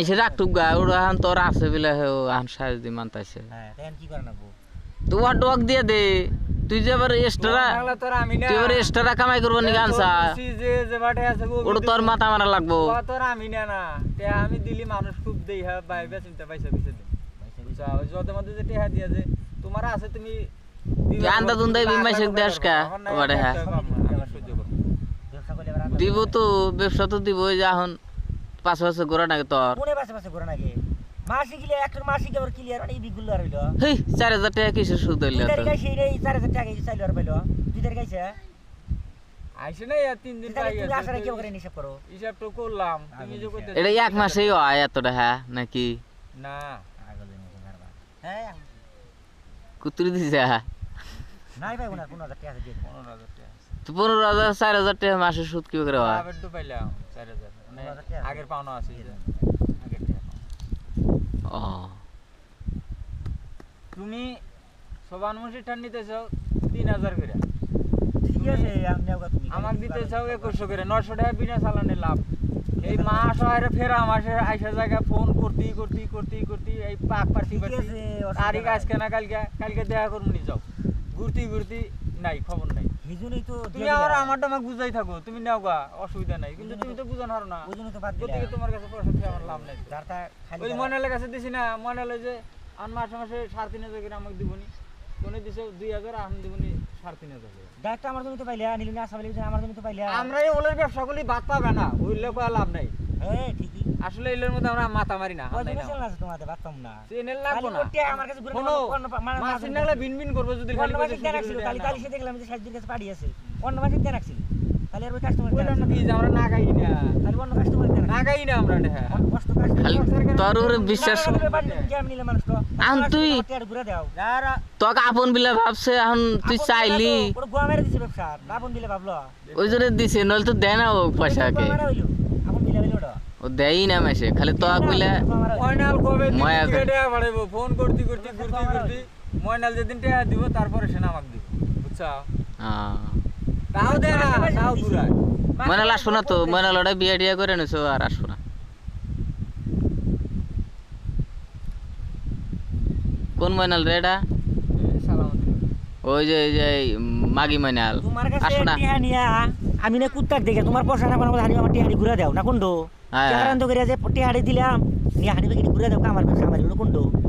এসে রাখটুক গা ওরা এখন তোর আছে বলে এখন সাজ দি মানতাছে হ্যাঁ এখন কি করে নাকবো তোমার ডক দিয়ে দে তুই যে আবার এক্সট্রা তোর আমি না তুই আবার এক্সট্রা কামাই করবো নি গানসা যে বাটে আছে ওটা তোর মাথা মারা লাগবো তোর আমি না না তে আমি দিলি মানুষ খুব দেই হ্যাঁ বাইবে চিন্তা পয়সা দিছে দে বুঝা ওই যত মধ্যে যে টেহা দিয়া যে তোমার আছে তুমি তুই আন্দা দুন্দাই বিমাইছে দেশ কা ওরে হ্যাঁ দিব তো ব্যবসা তো দিব ওই যে এখন 5 বছর গোরা নাকি তোর কোনে পাশে ঘোরা নাকি মাসি গিলে একটা মাসি কেবল ক্লিয়ার মানে বিগুল আর হইলো হেই 4000 টাকা কিসের সুদ হইলো তুই তো তারিখ আইছে এই 4000 টাকা এই চাইলো আর পাইলো তুই তারিখ আইছে আইছে না আর 3 দিন তাহলে পাই তুমি আছে আসার কি করে হিসাব করো হিসাব তো করলাম তুমি যে কইতে এটা এক মাসেই হয় এতটা হ্যাঁ নাকি না আগলে নিতে পারবা হ্যাঁ কুতুরি দিছে নাই ভাই ওনার 15000 টাকা দিয়ে 15000 টাকা তো 15000 4000 টাকা মাসের সুদ কি করে হয় আবার তো পাইলাম 4000 মানে আগের পাওনা আছে যে আগের টাকা ও তুমি সবান মুশি টান নিতে চাও 3000 করে ঠিক আছে আমি নেওগা তুমি আমাকে দিতে চাও 2100 করে 900 টাকা বিনা চালানে লাভ এই মাস হয় ফেরা মাসে আইসা জায়গা ফোন করতে এই পাক পারতি তারিখ আজকে না কালকে দেখা করব নি যাও ঘুরতি নাই খবর নাই হিজুনই তো তুমি আর আমারটা আমাকে বুঝাই থাকো তুমি নাও গা অসুবিধা নাই কিন্তু তুমি তো বুঝান হারো না ওজন্য তো বাদ প্রত্যেকে দিলা তোমার কাছে পয়সা দিয়ে আমার লাভ নাই যারটা খালি ওই মনের কাছে দিছি না মনে যে আন মাসে 3500 করে আমাকে দিবনি কোনে দিছে 2000 আম দিবনি 3500 করে ডাইরেক্ট আমার জমি তো পাইলা নিলি না আসাম লিখে আমার জমি তো পাইলা আমরা এই ওলের ব্যবসা করলে বাদ পাবে না ওইলে কো লাভ নাই হ্যাঁ ঠিকই আসলে এলের মধ্যে আমরা মাথা মারি না ওই জমি ছিল না তোমাদের বাততাম না চেনেল লাগবো না ওটা আমার কাছে ঘুরে শোনো মাসিন নাগলা বিন করবে যদি খালি অন্য মাসে দেন রাখছিল কালি সে দেখলাম যে সাইজের কাছে পাড়ি আছে অন্য মাসে দেন রাখছিল তাহলে আর ওই কাস্টমার দেন বললাম না কি যে আমরা না গাই না তাহলে অন্য কাস্টমার দেন না গাই না আমরা হ্যাঁ কষ্ট কাস্টমার খালি তোর উপরে বিশ্বাস আমি নিলে মানুষ তো আন তুই ঘুরে দাও যারা তোকে আপন বিলে ভাবছে এখন তুই চাইলি ওরা গোয়া মেরে দিছে ব্যবসা আপন দিলে ভাবলো ওই জন্য দিছে নইলে তো দেয় না ও পয়সাকে আপন দিলে হইলো ওটা ও দেয়ই না মাসে খালি তোক বিলে ময়নাল কবে ময়া দিন টাকা বাড়াইবো ফোন করতে ময়নাল যেদিন টাকা দিব তারপরে সে আমাকে দিব বুঝছো তাও দে না তাও পুরাই ময়নাল আসবো না তো ময়নাল ওটা বিয়ে টিয়া করে নিছো আর আসবো না কোন ময়নাল রে এটা ওই যে মাগি ময়নাল তোমার কাছে আসবো না টিহা নিয়া আমি না কুত্তাক দেখে তোমার পয়সা না বানাবো হানি আমার টিহাড়ি ঘুরে দাও না কোনটো হ্যাঁ। কারণ তো করিয়া যে টিহাড়ি দিলাম নিয়ে হানি ঘুরে দাও আমার ব্যবসা আমার কোনটো